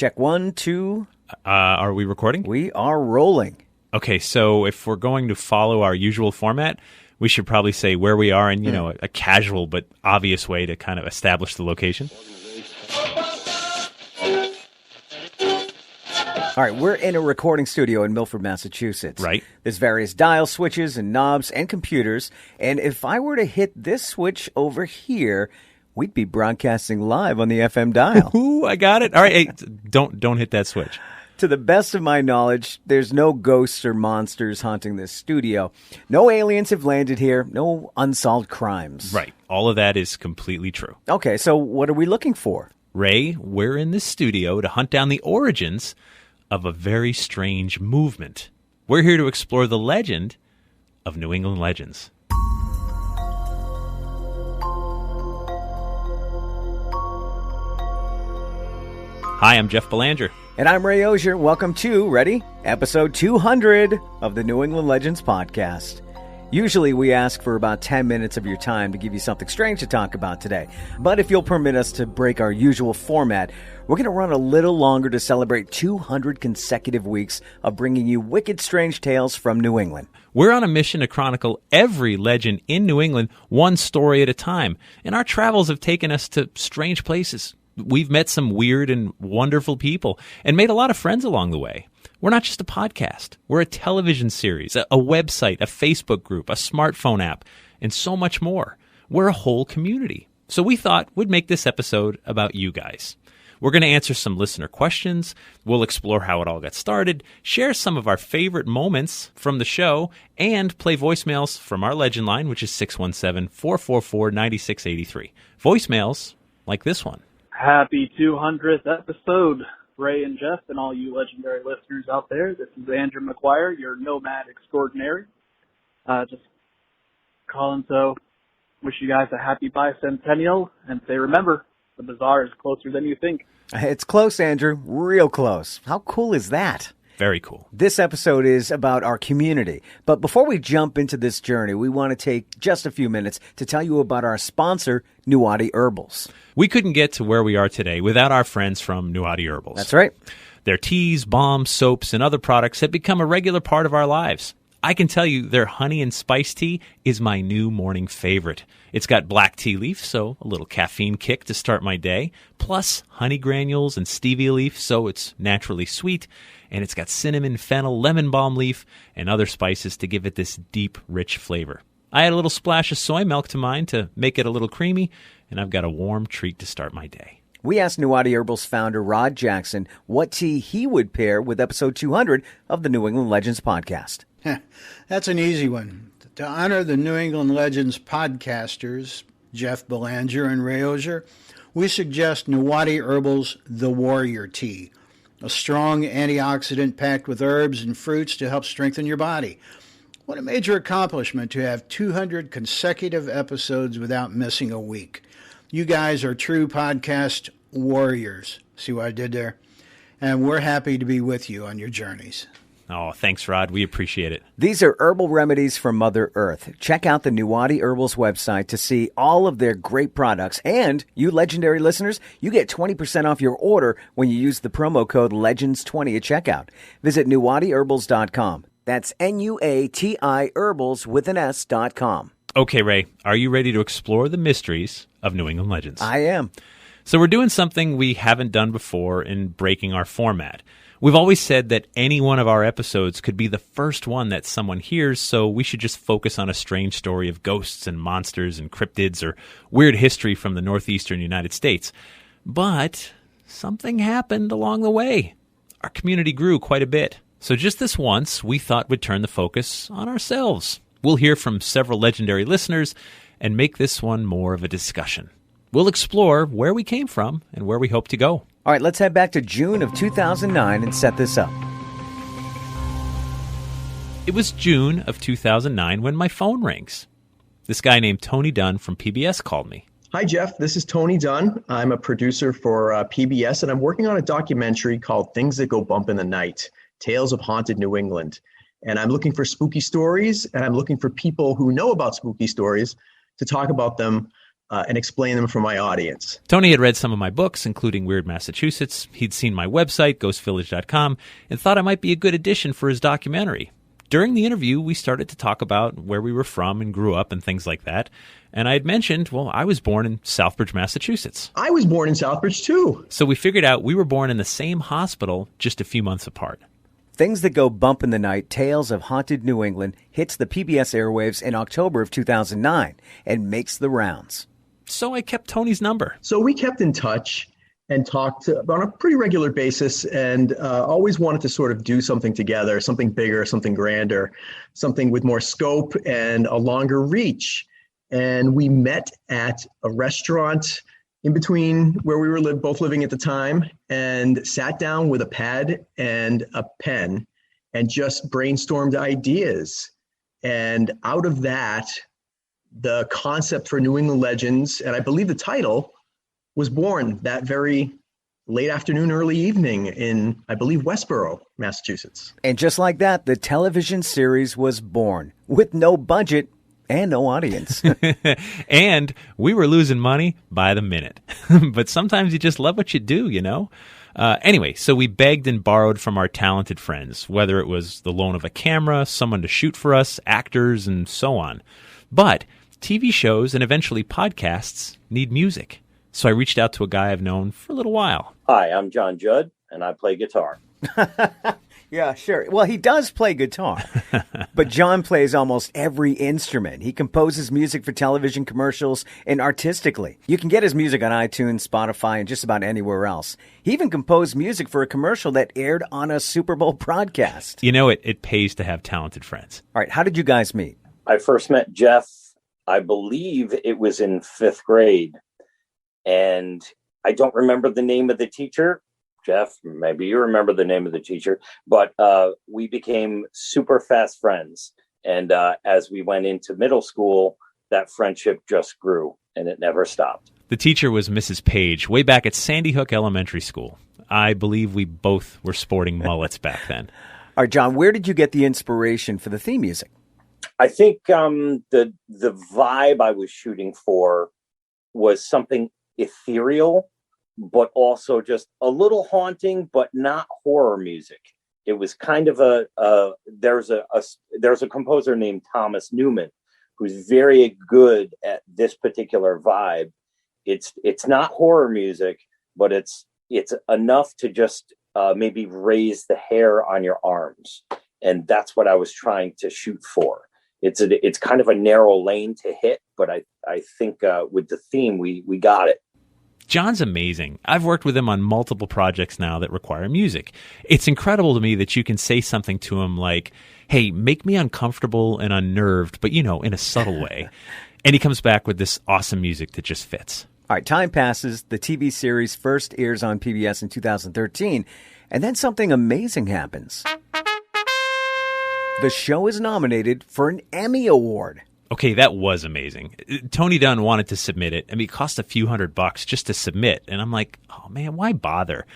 check 1, 2. Are we recording? We are rolling. Okay, so if we're going to follow our usual format, we should probably say where we are in, a casual but obvious way to kind of establish the location. All right, we're in a recording studio in Milford, Massachusetts. Right. There's various dial switches and knobs and computers, and if I were to hit this switch over here, we'd be broadcasting live on the FM dial. Ooh, I got it. All right, hey, don't hit that switch. To the best of my knowledge, there's no ghosts or monsters haunting this studio. No aliens have landed here. No unsolved crimes. Right. All of that is completely true. Okay, so what are we looking for? Ray, we're in this studio to hunt down the origins of a very strange movement. We're here to explore the legend of New England legends. Hi, I'm Jeff Belanger. And I'm Ray Osier. Welcome to, ready? Episode 200 of the New England Legends podcast. Usually we ask for about 10 minutes of your time to give you something strange to talk about today. But if you'll permit us to break our usual format, we're going to run a little longer to celebrate 200 consecutive weeks of bringing you wicked strange tales from New England. We're on a mission to chronicle every legend in New England, one story at a time. And our travels have taken us to strange places. We've met some weird and wonderful people and made a lot of friends along the way. We're not just a podcast. We're a television series, a website, a Facebook group, a smartphone app, and so much more. We're a whole community. So we thought we'd make this episode about you guys. We're going to answer some listener questions. We'll explore how it all got started, share some of our favorite moments from the show, and play voicemails from our legend line, which is 617-444-9683. Voicemails like this one. Happy 200th episode, Ray and Jeff, and all you legendary listeners out there. This is Andrew McGuire, your nomad extraordinary. Just calling to wish you guys a happy bicentennial and say, remember, the bazaar is closer than you think. It's close, Andrew. Real close. How cool is that? Very cool. This episode is about our community. But before we jump into this journey, we want to take just a few minutes to tell you about our sponsor, Nuwadi Herbals. We couldn't get to where we are today without our friends from Nuwadi Herbals. That's right. Their teas, balms, soaps, and other products have become a regular part of our lives. I can tell you their honey and spice tea is my new morning favorite. It's got black tea leaf, so a little caffeine kick to start my day, plus honey granules and stevia leaf, so it's naturally sweet, and it's got cinnamon, fennel, lemon balm leaf, and other spices to give it this deep, rich flavor. I add a little splash of soy milk to mine to make it a little creamy, and I've got a warm treat to start my day. We asked Nuwadi Herbals founder Rod Jackson what tea he would pair with episode 200 of the New England Legends podcast. That's an easy one. To honor the New England Legends podcasters, Jeff Belanger and Ray Osier, we suggest Nuwadi Herbals The Warrior Tea, a strong antioxidant packed with herbs and fruits to help strengthen your body. What a major accomplishment to have 200 consecutive episodes without missing a week. You guys are true podcast warriors. See what I did there? And we're happy to be with you on your journeys. Oh, thanks, Rod. We appreciate it. These are herbal remedies from Mother Earth. Check out the Nuwadi Herbals website to see all of their great products. And you legendary listeners, you get 20% off your order when you use the promo code LEGENDS20 at checkout. Visit NuwadiHerbals.com. That's Nuati Herbals with an S.com. Okay, Ray, are you ready to explore the mysteries of New England legends? I am. So we're doing something we haven't done before in breaking our format. We've always said that any one of our episodes could be the first one that someone hears, so we should just focus on a strange story of ghosts and monsters and cryptids or weird history from the northeastern United States. But something happened along the way. Our community grew quite a bit. So just this once, we thought we'd turn the focus on ourselves. We'll hear from several legendary listeners and make this one more of a discussion. We'll explore where we came from and where we hope to go. All right, let's head back to June of 2009 and set this up. It was June of 2009 when my phone rings. This guy named Tony Dunn from PBS called me. Hi, Jeff. This is Tony Dunn. I'm a producer for PBS, and I'm working on a documentary called Things That Go Bump in the Night, Tales of Haunted New England. And I'm looking for spooky stories, and I'm looking for people who know about spooky stories to talk about them and explain them for my audience. Tony had read some of my books, including Weird Massachusetts. He'd seen my website, ghostvillage.com, and thought I might be a good addition for his documentary. During the interview, we started to talk about where we were from and grew up and things like that. And I had mentioned, well, I was born in Southbridge, Massachusetts. I was born in Southbridge, too. So we figured out we were born in the same hospital, just a few months apart. Things That Go Bump in the Night, Tales of Haunted New England hits the PBS airwaves in October of 2009 and makes the rounds. So I kept Tony's number. So we kept in touch and talked on a pretty regular basis, and always wanted to sort of do something together, something bigger, something grander, something with more scope and a longer reach. And we met at a restaurant in between where we were both living at the time, and sat down with a pad and a pen and just brainstormed ideas. And out of that, the concept for New England Legends, and I believe the title, was born that very late afternoon, early evening in, I believe, Westboro, Massachusetts. And just like that, the television series was born with no budget and no audience. And we were losing money by the minute. But sometimes you just love what you do, you know? Anyway, so we begged and borrowed from our talented friends, whether it was the loan of a camera, someone to shoot for us, actors, and so on. But TV shows and eventually podcasts need music. So I reached out to a guy I've known for a little while. Hi, I'm John Judd, and I play guitar. Yeah, sure. Well, he does play guitar, but John plays almost every instrument. He composes music for television commercials and artistically. You can get his music on iTunes, Spotify, and just about anywhere else. He even composed music for a commercial that aired on a Super Bowl broadcast. You know, it pays to have talented friends. All right, how did you guys meet? I first met Jeff, I believe it was in 5th grade, and I don't remember the name of the teacher. Jeff, maybe you remember the name of the teacher, but we became super fast friends. And as we went into middle school, that friendship just grew and it never stopped. The teacher was Mrs. Page, way back at Sandy Hook Elementary School. I believe we both were sporting mullets back then. All right, John, where did you get the inspiration for the theme music? I think the vibe I was shooting for was something ethereal, but also just a little haunting, but not horror music. It was kind of there's a composer named Thomas Newman who's very good at this particular vibe. It's not horror music, but it's enough to just maybe raise the hair on your arms, and that's what I was trying to shoot for. It's kind of a narrow lane to hit, but I think with the theme we got it. John's amazing. I've worked with him on multiple projects now that require music. It's incredible to me that you can say something to him like, hey, make me uncomfortable and unnerved, but, you know, in a subtle way. And he comes back with this awesome music that just fits. All right, time passes. The TV series first airs on PBS in 2013, and then something amazing happens. The show is nominated for an Emmy Award. Okay, that was amazing. Tony Dunn wanted to submit it. I mean, it cost a few $100 just to submit. And I'm like, oh, man, why bother?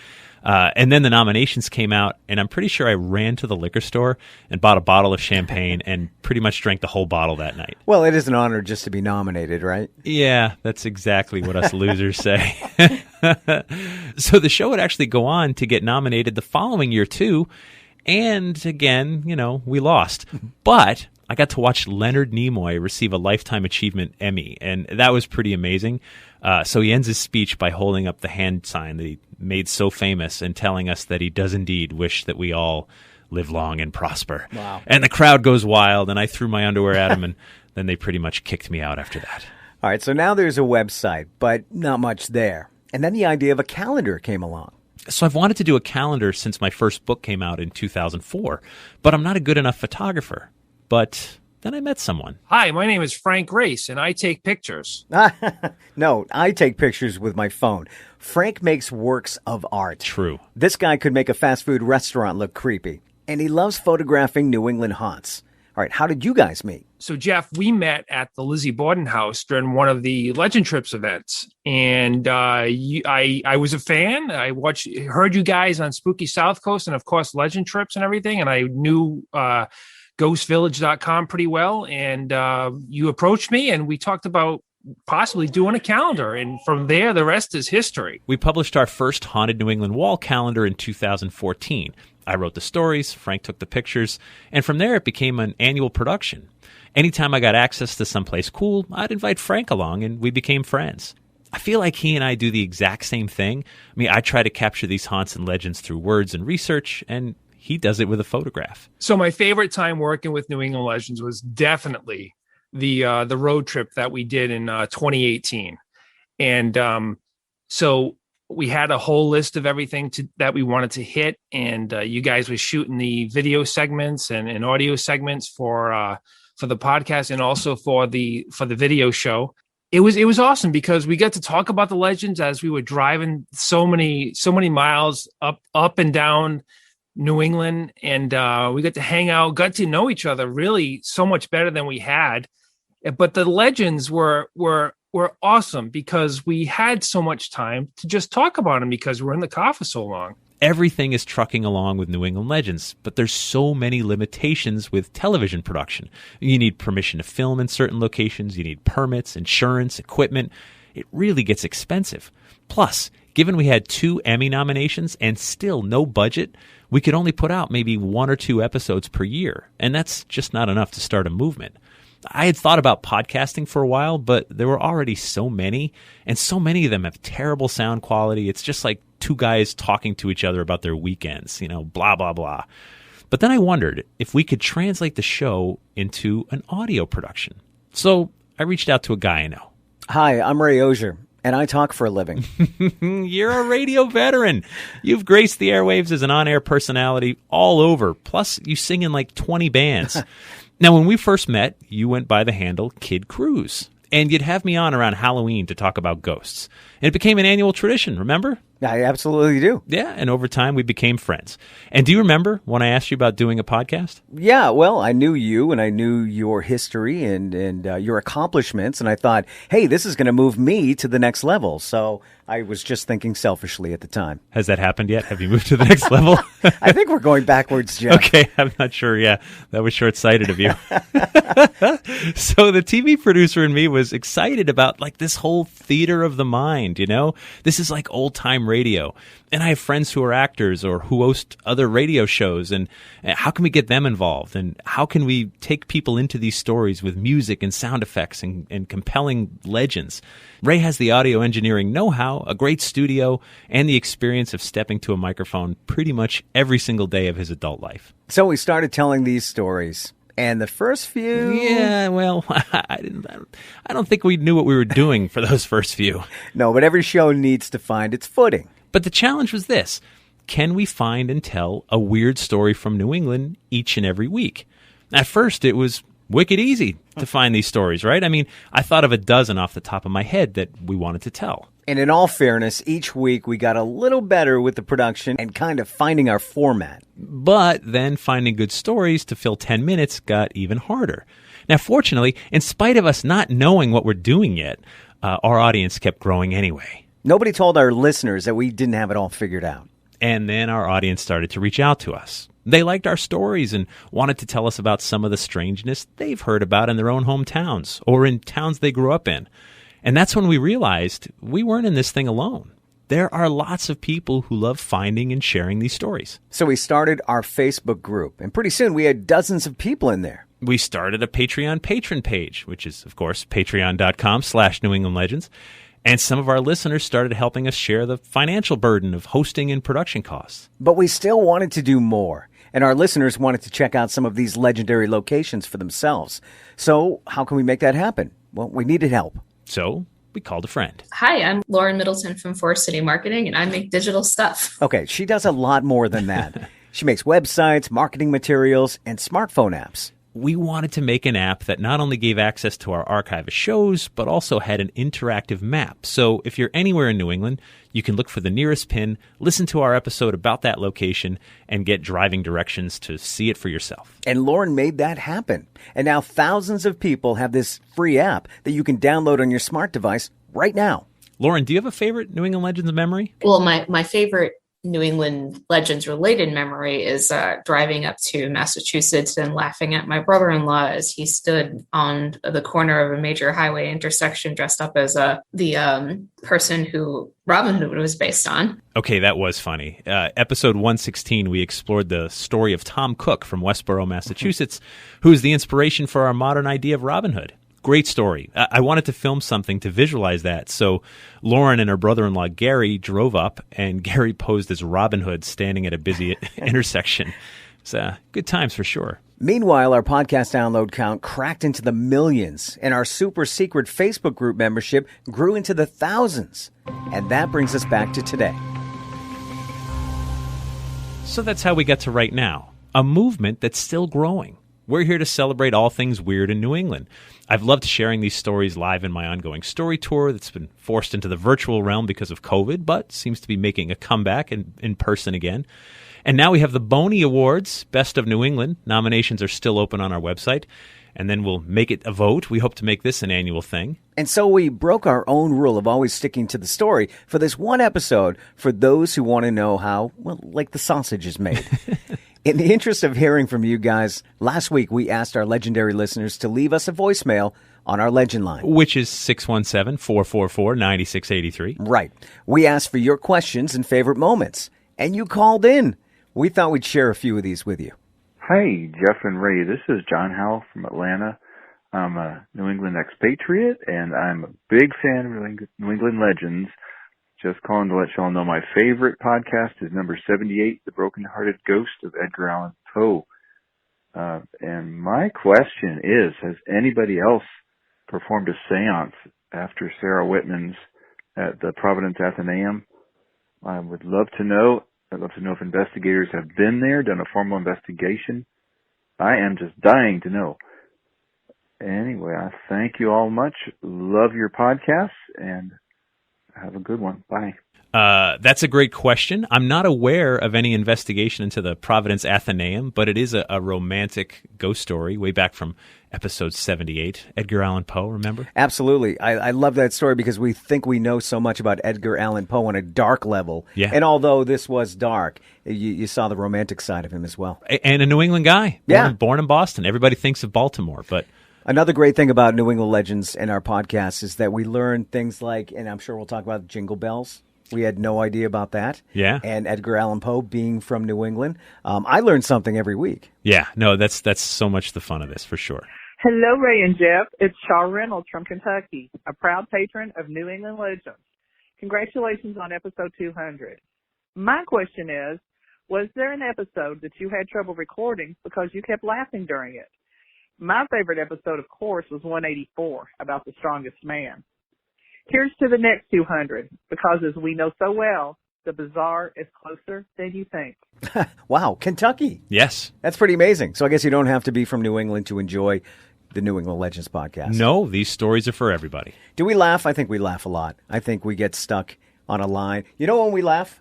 And then the nominations came out, and I'm pretty sure I ran to the liquor store and bought a bottle of champagne and pretty much drank the whole bottle that night. Well, it is an honor just to be nominated, right? Yeah, that's exactly what us losers say. So the show would actually go on to get nominated the following year, too. And again, you know, we lost. But I got to watch Leonard Nimoy receive a Lifetime Achievement Emmy, and that was pretty amazing. So he ends his speech by holding up the hand sign that he made so famous and telling us that he does indeed wish that we all live long and prosper. Wow. And the crowd goes wild, and I threw my underwear at him, and then they pretty much kicked me out after that. All right, so now there's a website, but not much there. And then the idea of a calendar came along. So I've wanted to do a calendar since my first book came out in 2004, but I'm not a good enough photographer. But then I met someone. Hi, my name is Frank Race, and I take pictures. No, I take pictures with my phone. Frank makes works of art. True. This guy could make a fast food restaurant look creepy. And he loves photographing New England haunts. All right, how did you guys meet? So, Jeff, we met at the Lizzie Borden house during one of the Legend Trips events. And I was a fan. I heard you guys on Spooky South Coast and, of course, Legend Trips and everything. And I knew ghostvillage.com pretty well. And you approached me and we talked about possibly doing a calendar. And from there, the rest is history. We published our first Haunted New England wall calendar in 2014. I wrote the stories, Frank took the pictures, and from there it became an annual production. Anytime I got access to someplace cool, I'd invite Frank along, and we became friends. I feel like he and I do the exact same thing. I mean, I try to capture these haunts and legends through words and research, and he does it with a photograph. So my favorite time working with New England Legends was definitely the road trip that we did in 2018. And so we had a whole list of everything that we wanted to hit, and you guys were shooting the video segments and audio segments for the podcast and also for the video show. It was awesome because we got to talk about the legends as we were driving so many miles up and down New England, and we got to hang out, got to know each other really so much better than we had. But the legends were awesome because we had so much time to just talk about them because we're in the car for so long. Everything is trucking along with New England Legends, but there's so many limitations with television production. You need permission to film in certain locations. You need permits, insurance, equipment. It really gets expensive. Plus, given we had 2 Emmy nominations and still no budget, we could only put out maybe 1 or 2 episodes per year, and that's just not enough to start a movement. I had thought about podcasting for a while, but there were already so many, and so many of them have terrible sound quality. It's just like 2 guys talking to each other about their weekends, blah, blah, blah. But then I wondered if we could translate the show into an audio production. So I reached out to a guy I know. Hi, I'm Ray Ozier, and I talk for a living. You're a radio veteran. You've graced the airwaves as an on-air personality all over. Plus, you sing in like 20 bands. Now, when we first met, you went by the handle Kid Cruz, and you'd have me on around Halloween to talk about ghosts. And it became an annual tradition, remember? I absolutely do. Yeah, and over time we became friends. And do you remember when I asked you about doing a podcast? Yeah, well, I knew you, and I knew your history and your accomplishments, and I thought, hey, this is going to move me to the next level. So I was just thinking selfishly at the time. Has that happened yet? Have you moved to the next level? I think we're going backwards, Jeff. Okay, I'm not sure. Yeah, that was short-sighted of you. So the TV producer in me was excited about like this whole theater of the mind, This is like old-time radio. And I have friends who are actors or who host other radio shows. And how can we get them involved? And how can we take people into these stories with music and sound effects and compelling legends? Ray has the audio engineering know-how, a great studio, and the experience of stepping to a microphone pretty much every single day of his adult life. So we started telling these stories. And the first few... Yeah, well, I don't think we knew what we were doing for those first few. No, but every show needs to find its footing. But the challenge was this. Can we find and tell a weird story from New England each and every week? At first, it was wicked easy to find these stories, right? I mean, I thought of a dozen off the top of my head that we wanted to tell. And in all fairness, each week we got a little better with the production and kind of finding our format. But then finding good stories to fill 10 minutes got even harder. Now, fortunately, in spite of us not knowing what we're doing yet, our audience kept growing anyway. Nobody told our listeners that we didn't have it all figured out. And then our audience started to reach out to us. They liked our stories and wanted to tell us about some of the strangeness they've heard about in their own hometowns or in towns they grew up in. And that's when we realized we weren't in this thing alone. There are lots of people who love finding and sharing these stories. So we started our Facebook group, and pretty soon we had dozens of people in there. We started a Patreon patron page, which is, of course, patreon.com/New England Legends. And some of our listeners started helping us share the financial burden of hosting and production costs. But we still wanted to do more, and our listeners wanted to check out some of these legendary locations for themselves. So how can we make that happen? Well, we needed help. So we called a friend. Hi, I'm Lauren Middleton from Forest City Marketing, and I make digital stuff. Okay, she does a lot more than that. She makes websites, marketing materials, and smartphone apps. We wanted to make an app that not only gave access to our archive of shows, but also had an interactive map. So if you're anywhere in New England, you can look for the nearest pin, listen to our episode about that location, and get driving directions to see it for yourself. And Lauren made that happen. And now thousands of people have this free app that you can download on your smart device right now. Lauren, do you have a favorite New England Legends memory? Well, my favorite New England Legends related memory is driving up to Massachusetts and laughing at my brother-in-law as he stood on the corner of a major highway intersection dressed up as the person who Robin Hood was based on. Okay, that was funny. Episode 116, we explored the story of Tom Cook from Westboro, Massachusetts, who is the inspiration for our modern idea of Robin Hood. Great story. I wanted to film something to visualize that, so Lauren and her brother-in-law Gary drove up, and Gary posed as Robin Hood standing at a busy intersection. It's good times for sure. Meanwhile, our podcast download count cracked into the millions, and our super secret Facebook group membership grew into the thousands. And that brings us back to today. So that's how we get to right now, a movement that's still growing. We're here to celebrate all things weird in New England. I've loved sharing these stories live in my ongoing story tour that's been forced into the virtual realm because of COVID, but seems to be making a comeback in person again. And now we have the Boney Awards, Best of New England. Nominations are still open on our website, and then we'll make it a vote. We hope to make this an annual thing. And so we broke our own rule of always sticking to the story for this one episode for those who want to know how, well, like the sausage is made. In the interest of hearing from you guys, last week we asked our legendary listeners to leave us a voicemail on our legend line, which is 617-444-9683. Right. We asked for your questions and favorite moments, and you called in. We thought we'd share a few of these with you. Hi, Jeff and Ray. This is John Howell from Atlanta. I'm a New England expatriate, and I'm a big fan of New England Legends. Just calling to let y'all know my favorite podcast is number 78, The Broken-Hearted Ghost of Edgar Allan Poe. And my question is, has anybody else performed a seance after Sarah Whitman's at the Providence Athenaeum? I would love to know. I'd love to know if investigators have been there, done a formal investigation. I am just dying to know. Anyway, I thank you all much. Love your podcasts, and have a good one. Bye. That's a great question. I'm not aware of any investigation into the Providence Athenaeum, but it is a romantic ghost story way back from episode 78. Edgar Allan Poe, remember? Absolutely. I love that story because we think we know so much about Edgar Allan Poe on a dark level. Yeah. And although this was dark, you saw the romantic side of him as well. And a New England guy. Yeah. Born in Boston. Everybody thinks of Baltimore, but... Another great thing about New England Legends and our podcast is that we learn things like, and I'm sure we'll talk about jingle bells. We had no idea about that. Yeah. And Edgar Allan Poe being from New England. I learn something every week. Yeah. No, that's so much the fun of this, for sure. Hello, Ray and Jeff. It's Shaw Reynolds from Kentucky, a proud patron of New England Legends. Congratulations on episode 200. My question is, was there an episode that you had trouble recording because you kept laughing during it? My favorite episode, of course, was 184, about the strongest man. Here's to the next 200, because as we know so well, the bizarre is closer than you think. Wow, Kentucky. Yes. That's pretty amazing. So I guess you don't have to be from New England to enjoy the New England Legends podcast. No, these stories are for everybody. Do we laugh? I think we laugh a lot. I think we get stuck on a line. You know when we laugh?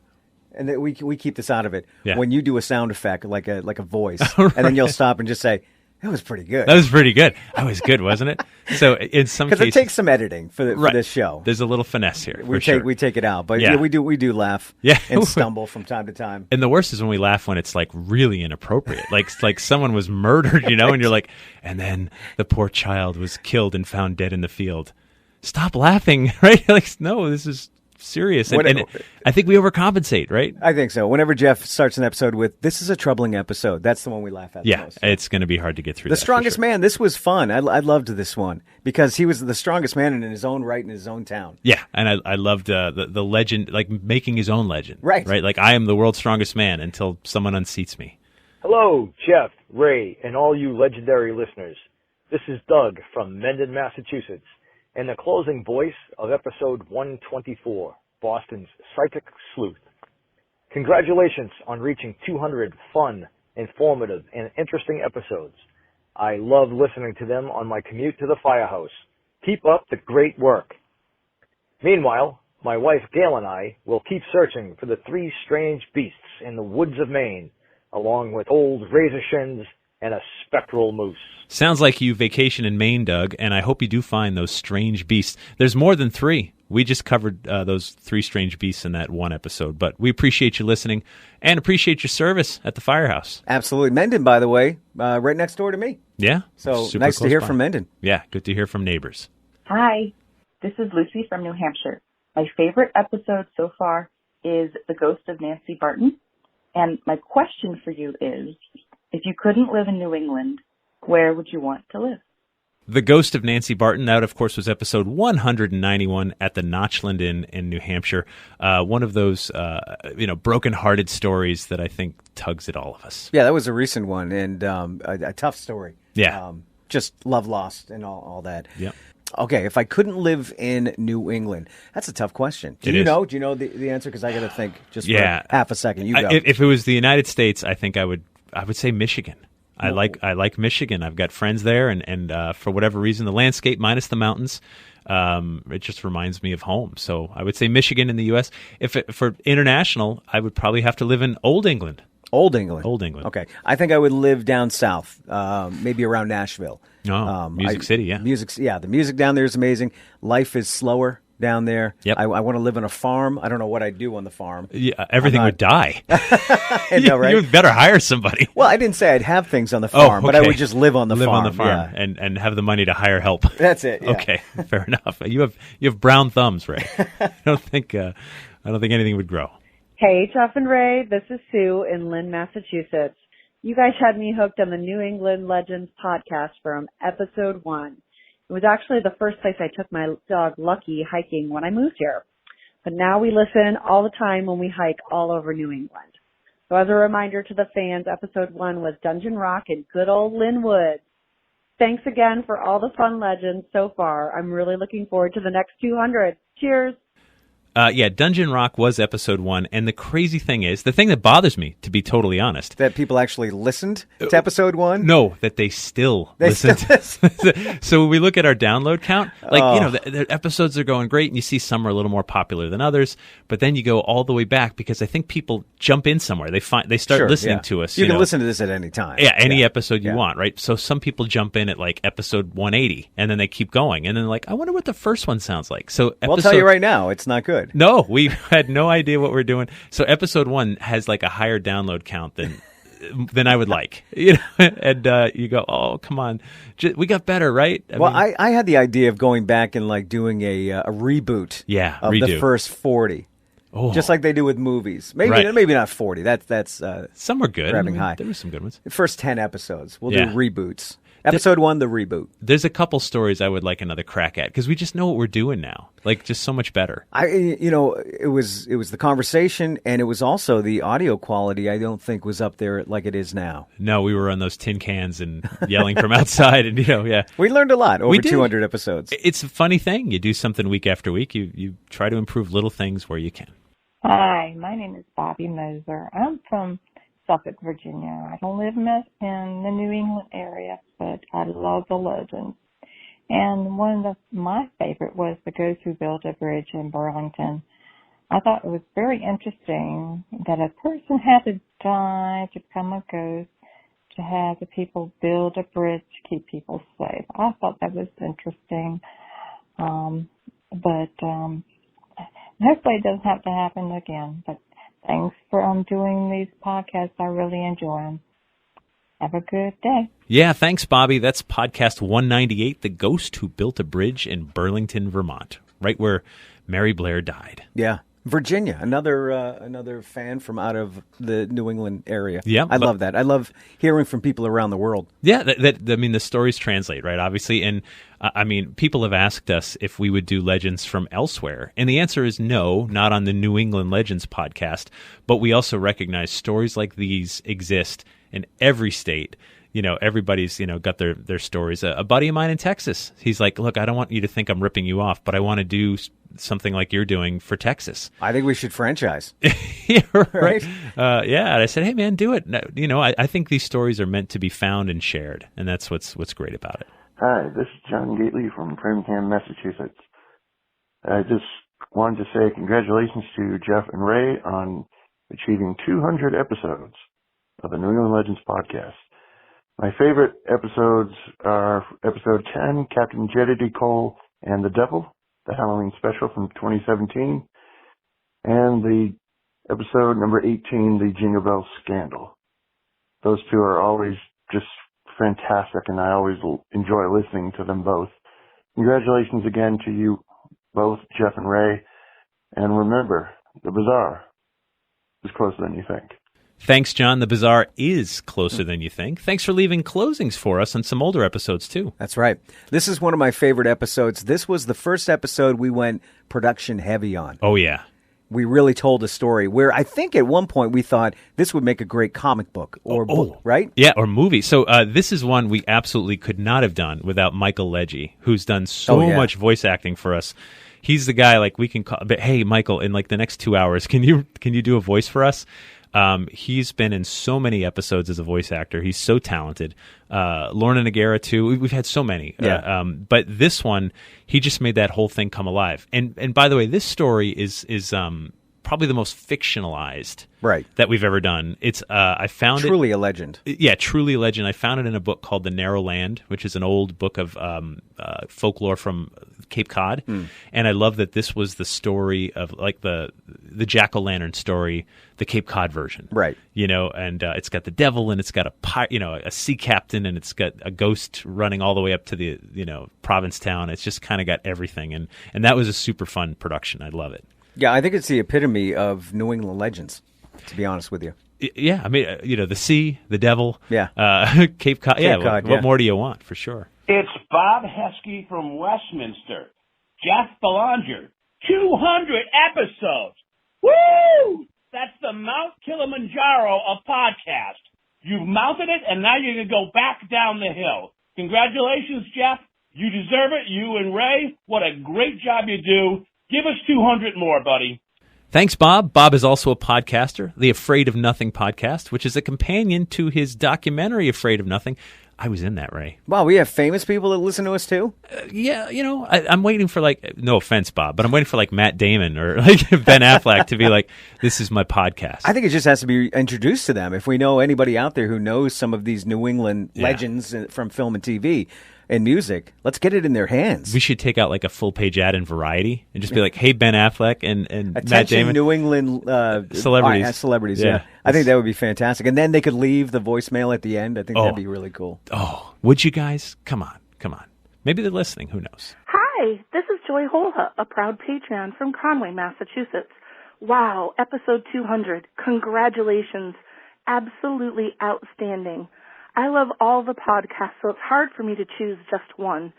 And we keep this out of it. Yeah. When you do a sound effect, like a voice, Right. And then you'll stop and just say, that was pretty good. That was pretty good. That was good, wasn't it? So in some cases, because it takes some editing for this show. There's a little finesse here. We take it out, but yeah, we do laugh. Yeah. And stumble from time to time. And the worst is when we laugh when it's like really inappropriate, like someone was murdered, and you're like, and then the poor child was killed and found dead in the field. Stop laughing, right? Like, no, this is serious. And I think we overcompensate, right? I think so. Whenever Jeff starts an episode with, this is a troubling episode, that's the one we laugh at the most. It's going to be hard to get through. The Strongest Man, this was fun. I loved this one because he was the strongest man in his own right in his own town. Yeah, and I loved the legend, like making his own legend. Right. Like, I am the world's strongest man until someone unseats me. Hello, Jeff, Ray, and all you legendary listeners. This is Doug from Mendon, Massachusetts, and the closing voice of episode 124, Boston's Psychic Sleuth. Congratulations on reaching 200 fun, informative, and interesting episodes. I love listening to them on my commute to the firehouse. Keep up the great work. Meanwhile, my wife Gail and I will keep searching for the three strange beasts in the woods of Maine, along with old razor shins, and a spectral moose. Sounds like you vacation in Maine, Doug, and I hope you do find those strange beasts. There's more than 3. We just covered those 3 strange beasts in that one episode, but we appreciate you listening and appreciate your service at the firehouse. Absolutely. Mendon, by the way, right next door to me. Yeah. So super nice to close hear by. from Mendon. Yeah, good to hear from neighbors. Hi, this is Lucy from New Hampshire. My favorite episode so far is The Ghost of Nancy Barton. And my question for you is, if you couldn't live in New England, where would you want to live? The Ghost of Nancy Barton, that, of course, was episode 191 at the Notchland Inn in New Hampshire. One of those, broken-hearted stories that I think tugs at all of us. Yeah, that was a recent one and a tough story. Yeah. Just love lost and all that. Yep. Okay, if I couldn't live in New England, that's a tough question. Do you know the answer? Because I got to think just for half a second. You go. If it was the United States, I think I would say Michigan. I like Michigan. I've got friends there, and for whatever reason, the landscape minus the mountains, it just reminds me of home. So I would say Michigan in the U.S. For international, I would probably have to live in Old England. Old England. Old England. Okay. I think I would live down south, maybe around Nashville. Music City, yeah. The music down there is amazing. Life is slower down there. Yep. I want to live on a farm. I don't know what I'd do on the farm. Yeah, everything would die. I know, right? You would better hire somebody. Well, I didn't say I'd have things on the farm, but I would just live on the farm. Live on the farm yeah. and have the money to hire help. That's it. Yeah. Okay, fair enough. You have brown thumbs, Ray. I don't think anything would grow. Hey, Jeff and Ray, this is Sue in Lynn, Massachusetts. You guys had me hooked on the New England Legends podcast from episode 1. It was actually the first place I took my dog Lucky hiking when I moved here. But now we listen all the time when we hike all over New England. So as a reminder to the fans, episode 1 was Dungeon Rock and good old Linwood. Thanks again for all the fun legends so far. I'm really looking forward to the next 200. Cheers. Dungeon Rock was episode 1, and the crazy thing is, the thing that bothers me, to be totally honest, that people actually listened to episode 1. No, that they still listened. So when we look at our download count, the episodes are going great, and you see some are a little more popular than others. But then you go all the way back because I think people jump in somewhere. They start listening to us. You can listen to this at any time. Yeah, any episode you want, right? So some people jump in at like episode 180, and then they keep going, and then I wonder what the first one sounds like. So I'll tell you right now, it's not good. No, we had no idea what we're doing. So episode 1 has like a higher download count than I would like. And you go, oh, come on. We got better, right? I had the idea of going back and doing a reboot of the first 40. Oh. Just like they do with movies. Maybe not 40. That's some were good. Grabbing high. There were some good ones. The first 10 episodes. We'll do reboots. Episode 1, the reboot. There's a couple stories I would like another crack at because we just know what we're doing now. Just so much better. It was the conversation, and it was also the audio quality. I don't think was up there like it is now. No, we were on those tin cans and yelling from outside, and we learned a lot over 200 episodes. It's a funny thing. You do something week after week. You try to improve little things where you can. Hi, my name is Bobby Moser. I'm from Suffolk, Virginia. I don't live in the New England area, but I love the legends. And one of my favorite was The Ghost Who Built a Bridge in Burlington. I thought it was very interesting that a person had to die to become a ghost to have the people build a bridge to keep people safe. I thought that was interesting. But hopefully it doesn't have to happen again. But thanks for doing these podcasts. I really enjoy them. Have a good day. Yeah, thanks, Bobby. That's podcast 198, The Ghost Who Built a Bridge in Burlington, Vermont, right where Mary Blair died. Yeah. Virginia, another fan from out of the New England area. Yeah, I love that. I love hearing from people around the world. Yeah, the stories translate, right? Obviously, and people have asked us if we would do legends from elsewhere, and the answer is no, not on the New England Legends podcast. But we also recognize stories like these exist in every state. Everybody's, got their stories. A buddy of mine in Texas, he's like, look, I don't want you to think I'm ripping you off, but I want to do something like you're doing for Texas. I think we should franchise. Yeah, right. And I said, hey, man, do it. I think these stories are meant to be found and shared, and that's what's great about it. Hi, this is John Gately from Framingham, Massachusetts. I just wanted to say congratulations to Jeff and Ray on achieving 200 episodes of the New England Legends podcast. My favorite episodes are episode 10, Captain Jedediah Cole and the Devil, the Halloween special from 2017, and the episode number 18, the Jingle Bell Scandal. Those two are always just fantastic, and I always enjoy listening to them both. Congratulations again to you both, Jeff and Ray, and remember, the Bazaar is closer than you think. Thanks, John. The Bazaar is closer than you think. Thanks for leaving closings for us on some older episodes, too. That's right. This is one of my favorite episodes. This was the first episode we went production heavy on. Oh, yeah. We really told a story where I think at one point we thought this would make a great comic book or book, right? Yeah, or movie. So this is one we absolutely could not have done without Michael Legge, who's done so much voice acting for us. He's the guy, like, we can call, but hey, Michael, in like the next 2 hours, can you do a voice for us? He's been in so many episodes as a voice actor. He's so talented. Lorna Nagara, too. We've had so many. Yeah. But this one, he just made that whole thing come alive. And by the way, this story is probably the most fictionalized that we've ever done. It's I found truly a legend. Yeah, truly a legend. I found it in a book called The Narrow Land, which is an old book of folklore from Cape Cod. And I love that this was the story of like the jack-o'-lantern story, the Cape Cod version. Right. You know, and it's got the devil, and it's got a sea captain, and it's got a ghost running all the way up to the, Provincetown. It's just kind of got everything. And that was a super fun production. I love it. Yeah, I think it's the epitome of New England legends, to be honest with you. Yeah, I mean, the sea, the devil, Cape Cod. Cape Cod, What more do you want, for sure? It's Bob Heske from Westminster. Jeff Belanger, 200 episodes. Woo! That's the Mount Kilimanjaro of podcast. You've mounted it, and now you're going to go back down the hill. Congratulations, Jeff. You deserve it. You and Ray, what a great job you do. Give us 200 more, buddy. Thanks, Bob. Bob is also a podcaster, the Afraid of Nothing podcast, which is a companion to his documentary, Afraid of Nothing. I was in that, Ray. Wow, we have famous people that listen to us, too? Yeah, I'm waiting for, no offense, Bob, but I'm waiting for, Matt Damon or, Ben Affleck to be like, this is my podcast. I think it just has to be introduced to them. If we know anybody out there who knows some of these New England legends from film and TV and music, let's get it in their hands. We should take out, a full-page ad in Variety and just be like, hey, Ben Affleck and Matt Damon. New England celebrities. Celebrities, yeah. I think that would be fantastic. And then they could leave the voicemail at the end. I think that'd be really cool. Oh, would you guys? Come on. Maybe they're listening. Who knows? Hi, this is Joy Holha, a proud Patreon from Conway, Massachusetts. Wow, episode 200. Congratulations. Absolutely outstanding. I love all the podcasts, so it's hard for me to choose just one.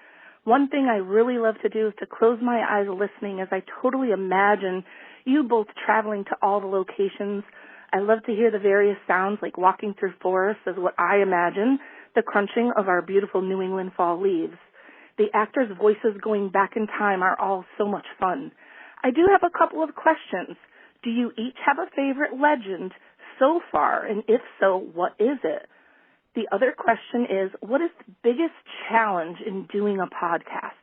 One thing I really love to do is to close my eyes listening as I totally imagine you both traveling to all the locations. I love to hear the various sounds like walking through forests as what I imagine the crunching of our beautiful New England fall leaves. The actors' voices going back in time are all so much fun. I do have a couple of questions. Do you each have a favorite legend so far? And if so, what is it? The other question is, what is the biggest challenge in doing a podcast?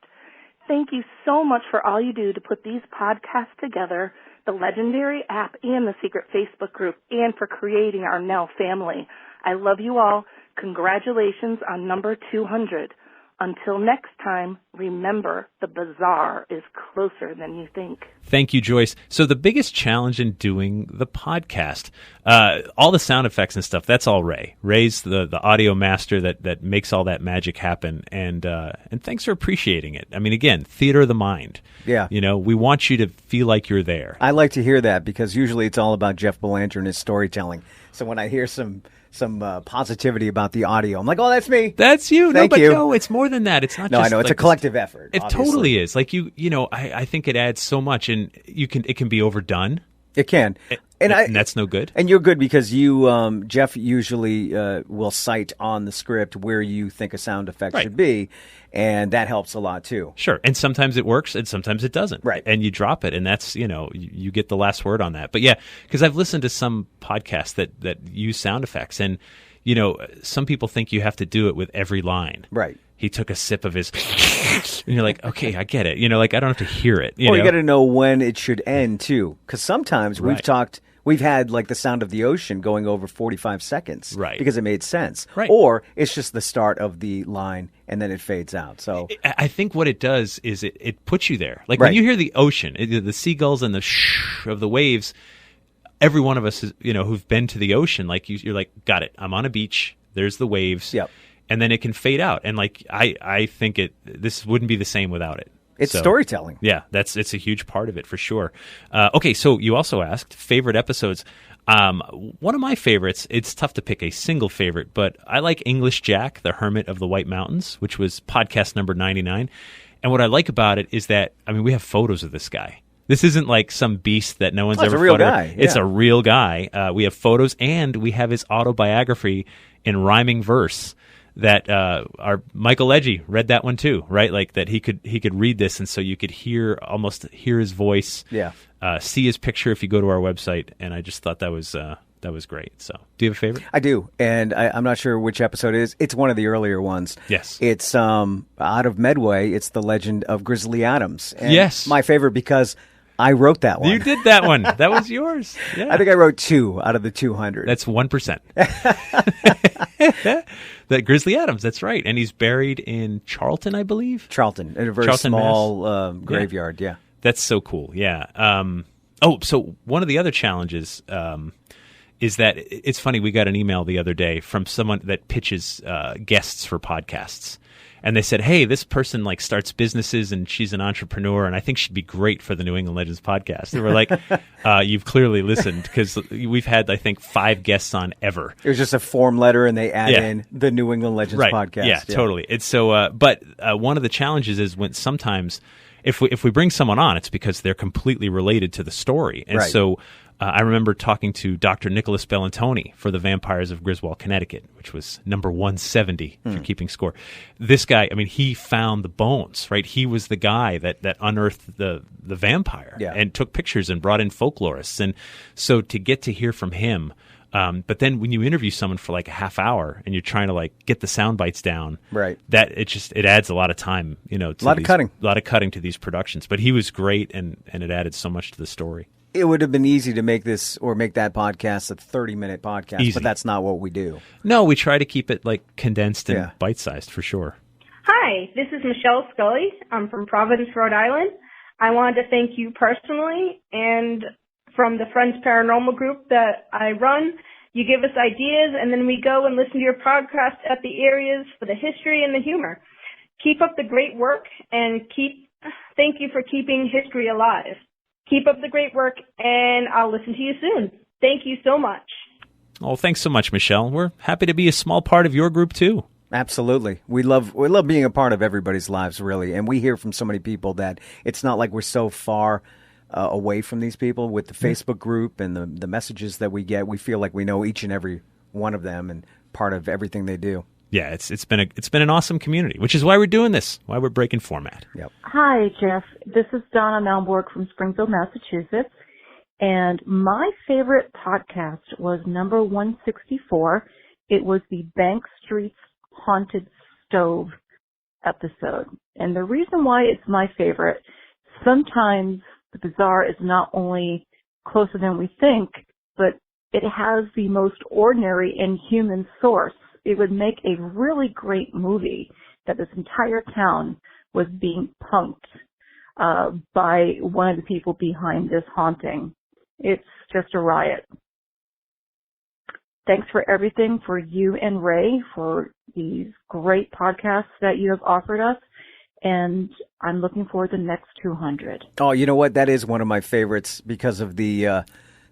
Thank you so much for all you do to put these podcasts together, the legendary app and the secret Facebook group, and for creating our now family. I love you all. Congratulations on number 200. Until next time, remember, the bazaar is closer than you think. Thank you, Joyce. So the biggest challenge in doing the podcast, all the sound effects and stuff, that's all Ray. Ray's the audio master that makes all that magic happen, and thanks for appreciating it. I mean, again, theater of the mind. Yeah. We want you to feel like you're there. I like to hear that because usually it's all about Jeff Belanger and his storytelling. So when I hear some positivity about the audio, I'm like, oh, that's me. That's you. Thank you. No, it's more than that. It's not. No, just I know it's a collective effort. It obviously. Totally is. I think it adds so much, and it can be overdone. It can, and that's no good. And you're good because you, Jeff, usually will cite on the script where you think a sound effect should be, and that helps a lot too. Sure, and sometimes it works, and sometimes it doesn't. Right, and you drop it, and that's you get the last word on that. But yeah, because I've listened to some podcasts that use sound effects, and some people think you have to do it with every line. Right. He took a sip of his, and you're like, okay, I get it. I don't have to hear it. You got to know when it should end too, because sometimes we've talked We've had like the sound of the ocean going over 45 seconds. Right. Because it made sense. Right. Or it's just the start of the line and then it fades out. So I think what it does is it puts you there. Like when you hear the ocean, the seagulls and the shh of the waves, every one of us is, who've been to the ocean, like you're like, got it. I'm on a beach. There's the waves. Yep. And then it can fade out. And like I think this wouldn't be the same without it. It's storytelling. Yeah, it's a huge part of it for sure. Okay, so you also asked favorite episodes. One of my favorites, it's tough to pick a single favorite, but I like English Jack, the Hermit of the White Mountains, which was podcast number 99. And what I like about it is that, we have photos of this guy. This isn't like some beast that no one's ever It's a real photographed. guy. Yeah. It's a real guy. We have photos, and we have his autobiography in rhyming verse. That our Michael Edgy read that one too, right? Like that he could read this, and so you could almost hear his voice, see his picture if you go to our website, and I just thought that was great. So, do you have a favorite? I do, and I'm not sure which episode it is. It's one of the earlier ones. Yes, it's out of Medway. It's the Legend of Grizzly Adams. And yes, my favorite because I wrote that one. You did that one. That was yours. Yeah. I think I wrote 2 out of the 200. That's 1%. That Grizzly Adams, that's right. And he's buried in Charlton, I believe. Charlton, in a very Charlton, small graveyard, yeah. That's so cool, yeah. So one of the other challenges is that it's funny, we got an email the other day from someone that pitches guests for podcasts. And they said, hey, this person like starts businesses and she's an entrepreneur and I think she'd be great for the New England Legends podcast. And we're like, you've clearly listened because we've had, I think, 5 guests on ever. It was just a form letter and they add in the New England Legends podcast. Yeah, totally. It's so, but one of the challenges is when sometimes if we bring someone on, it's because they're completely related to the story. And so I remember talking to Dr. Nicholas Bellantoni for The Vampires of Griswold, Connecticut, which was number 170, if you're keeping score. This guy, he found the bones, right? He was the guy that unearthed the vampire and took pictures and brought in folklorists. And so to get to hear from him, but then when you interview someone for like a half hour and you're trying to like get the sound bites down, that it adds a lot of time, to a lot of cutting to these productions. But he was great and it added so much to the story. It would have been easy to make this or make that podcast a 30-minute podcast, but that's not what we do. No, we try to keep it like condensed and bite-sized for sure. Hi, this is Michelle SCully. I'm from Providence, Rhode Island. I wanted to thank you personally and from the Friends Paranormal group that I run. You give us ideas, and then we go and listen to your podcast at the areas for the history and the humor. Keep up the great work, and thank you for keeping history alive. Keep up the great work, and I'll listen to you soon. Thank you so much. Oh, thanks so much, Michelle. We're happy to be a small part of your group, too. Absolutely. We love being a part of everybody's lives, really. And we hear from so many people that it's not like we're so far away from these people with the Facebook group and the messages that we get. We feel like we know each and every one of them and part of everything they do. Yeah, it's been an awesome community, which is why we're doing this, why we're breaking format. Yep. Hi, Jeff. This is Donna Melbourg from Springfield, Massachusetts. And my favorite podcast was number 164. It was the Bank Street's Haunted Stove episode. And the reason why it's my favorite, sometimes the bizarre is not only closer than we think, but it has the most ordinary and human source. It would make a really great movie that this entire town was being punked by one of the people behind this haunting. It's just a riot. Thanks for everything for you and Ray for these great podcasts that you have offered us. And I'm looking forward to the next 200. Oh, you know what? That is one of my favorites because of the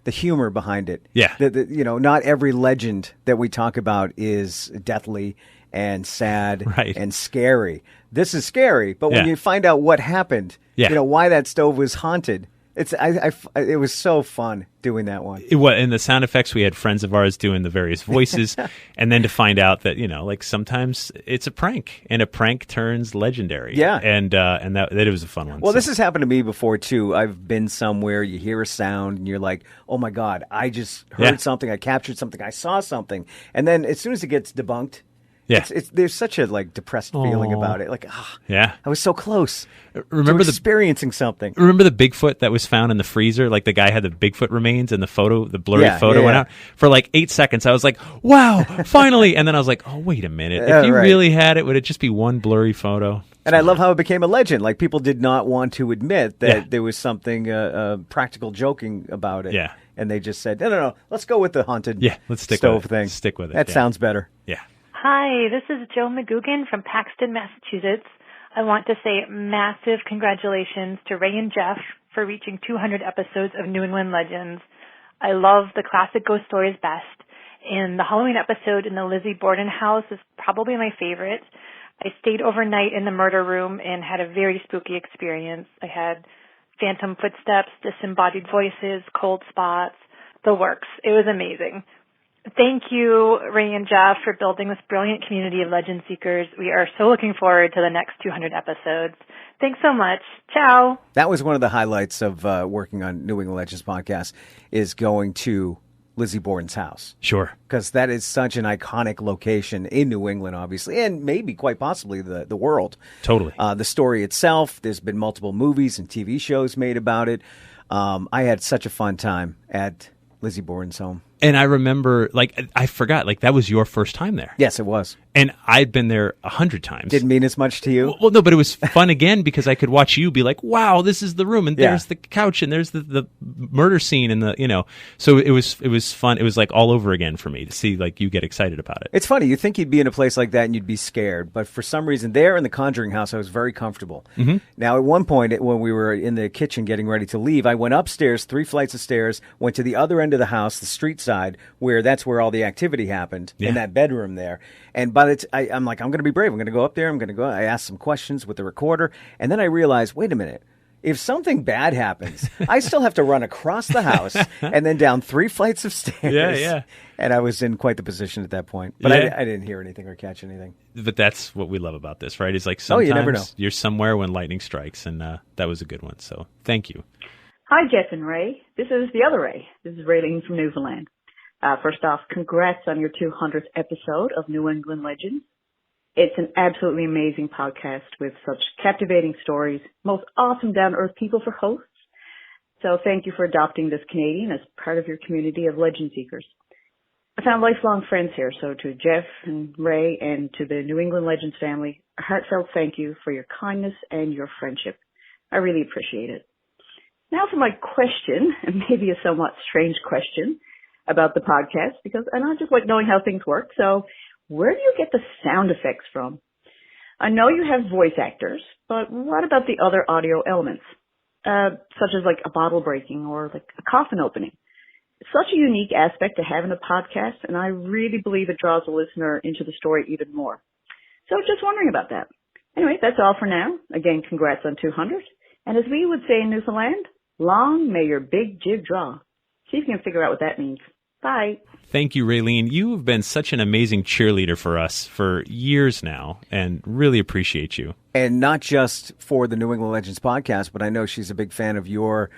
humor behind it. Yeah. Not every legend that we talk about is deathly and sad and scary. This is scary, but when you find out what happened, why that stove was haunted, it was so fun doing that one. In the sound effects, we had friends of ours doing the various voices, and then to find out that sometimes it's a prank, and a prank turns legendary. Yeah, and that it was a fun one. Well, this has happened to me before too. I've been somewhere, you hear a sound, and you're like, "Oh my God, I just heard something, I captured something, I saw something," and then as soon as it gets debunked, Yeah. There's such a depressed feeling about it. Yeah. I was so close. Remember to experiencing something. Remember the Bigfoot that was found in the freezer? Like the guy had the Bigfoot remains and the blurry photo went out. For 8 seconds, I was like, wow, finally. And then I was like, oh, wait a minute. If you really had it, would it just be one blurry photo? And I love how it became a legend. People did not want to admit that there was something practical joking about it. Yeah. And they just said, no, let's go with the haunted let's stick stove with it. thing. Stick with it. That sounds better. Yeah. Hi, this is Joe McGugan from Paxton, Massachusetts. I want to say massive congratulations to Ray and Jeff for reaching 200 episodes of New England Legends. I love the classic ghost stories best, and the Halloween episode in the Lizzie Borden house is probably my favorite. I stayed overnight in the murder room and had a very spooky experience. I had phantom footsteps, disembodied voices, cold spots, the works. It was amazing. Thank you, Ray and Jeff, for building this brilliant community of legend seekers. We are so looking forward to the next 200 episodes. Thanks so much. Ciao. That was one of the highlights of working on New England Legends podcast, is going to Lizzie Borden's house. Sure. Because that is such an iconic location in New England, obviously, and maybe quite possibly the world. Totally. The story itself, there's been multiple movies and TV shows made about it. I had such a fun time at Lizzie Borden's home. And I remember, I forgot, that was your first time there. Yes, it was. And I'd been there 100 times. Didn't mean as much to you? Well, no, but it was fun again because I could watch you be like, wow, this is the room, and there's the couch, and there's the murder scene, and so it was fun. It was all over again for me to see you get excited about it. It's funny. You think you'd be in a place like that and you'd be scared, but for some reason there in the Conjuring house, I was very comfortable. Mm-hmm. Now, at one point when we were in the kitchen getting ready to leave, I went upstairs, 3 flights of stairs, went to the other end of the house, the street side, where that's where all the activity happened, in that bedroom there. And I'm like, I'm going to be brave. I'm going to go up there. I asked some questions with the recorder. And then I realized, wait a minute. If something bad happens, I still have to run across the house and then down 3 flights of stairs. Yeah. And I was in quite the position at that point. But I didn't hear anything or catch anything. But that's what we love about this, right? It's you never know. You're somewhere when lightning strikes, and that was a good one. So thank you. Hi, Jeff and Ray. This is the other Ray. This is Raylene from Newfoundland. First off, congrats on your 200th episode of New England Legends. It's an absolutely amazing podcast with such captivating stories, most awesome down-to-earth people for hosts. So thank you for adopting this Canadian as part of your community of legend seekers. I found lifelong friends here, so to Jeff and Ray and to the New England Legends family, a heartfelt thank you for your kindness and your friendship. I really appreciate it. Now for my question, and maybe a somewhat strange question about the podcast, because I just like knowing how things work. So where do you get the sound effects from? I know you have voice actors, but what about the other audio elements, such as a bottle breaking or a coffin opening? It's such a unique aspect to have in a podcast, and I really believe it draws the listener into the story even more. So just wondering about that. Anyway, that's all for now. Again, congrats on 200. And as we would say in Newfoundland, long may your big jib draw. See if you can figure out what that means. Bye. Thank you, Raylene. You have been such an amazing cheerleader for us for years now, and really appreciate you. And not just for the New England Legends podcast, but I know she's a big fan of your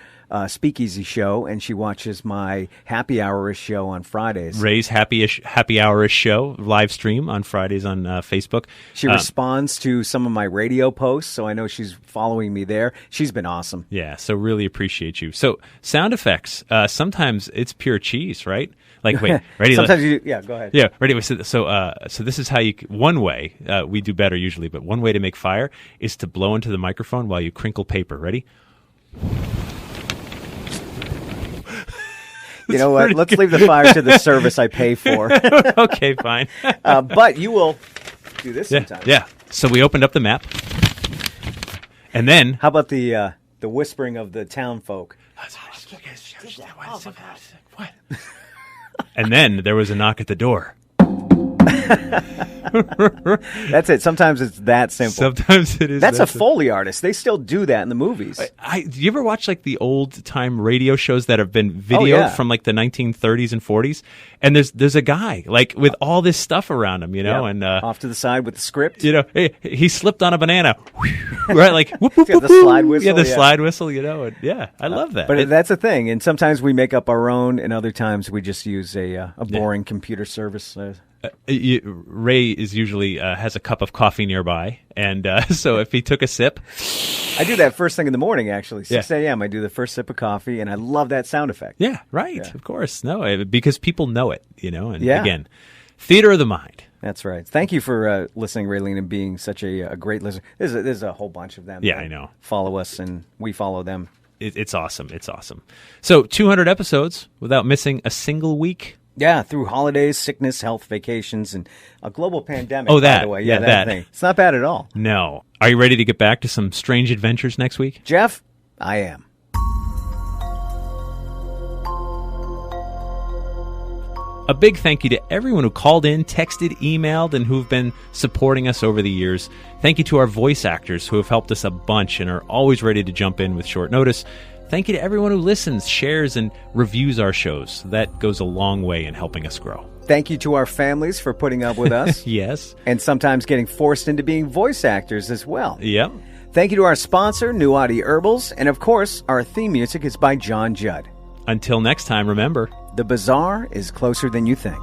Speakeasy show, and she watches my Happy Hour-ish show on Fridays. Ray's Happy Hour-ish show, live stream on Fridays on Facebook. She responds to some of my radio posts, so I know she's following me there. She's been awesome. Yeah, so really appreciate you. So sound effects, sometimes it's pure cheese, right? Wait, ready? Sometimes you do. Yeah, go ahead. Yeah, ready? So this is how one way, we do better usually, but one way to make fire is to blow into the microphone while you crinkle paper. Ready? You know what? Let's leave the fire to the service I pay for. Okay, fine. But you will do this sometimes. Yeah. So we opened up the map. And then... How about the whispering of the town folk? What? And then there was a knock at the door. That's it. Sometimes it's that simple. Sometimes it is. That's a Foley artist. They still do that in the movies. Do you ever watch the old time radio shows that have been videoed from the 1930s and 40s? And there's a guy with all this stuff around him, and off to the side with the script. Hey, he slipped on a banana, right? Whoop, whoop, the slide whistle. Yeah, the slide whistle. And I love that. But that's a thing. And sometimes we make up our own, and other times we just use a boring computer service. Ray is usually has a cup of coffee nearby, and so if he took a sip, I do that first thing in the morning. Actually, 6 Yeah. a.m. I do the first sip of coffee, and I love that sound effect. yeah, right, Yeah. of course, no, because people know it, and Yeah. again, theater of the mind. That's right. Thank you for listening, Raylene, and being such a great listener. There's a whole bunch of them. Yeah, that I know. Follow us, and we follow them. It's awesome. It's awesome. So 200 episodes without missing a single week. Yeah, through holidays, sickness, health, vacations, and a global pandemic. Oh, that. By the way. Yeah, that that. thing. It's not bad at all. No. Are you ready to get back to some strange adventures next week? Jeff, I am. A big thank you to everyone who called in, texted, emailed, and who've been supporting us over the years. Thank you to our voice actors who have helped us a bunch and are always ready to jump in with short notice. Thank you to everyone who listens, shares, and reviews our shows. That goes a long way in helping us grow. Thank you to our families for putting up with us. Yes. And sometimes getting forced into being voice actors as well. Yep. Thank you to our sponsor, Nuwadi Herbals. And of course, our theme music is by John Judd. Until next time, remember, the bazaar is closer than you think.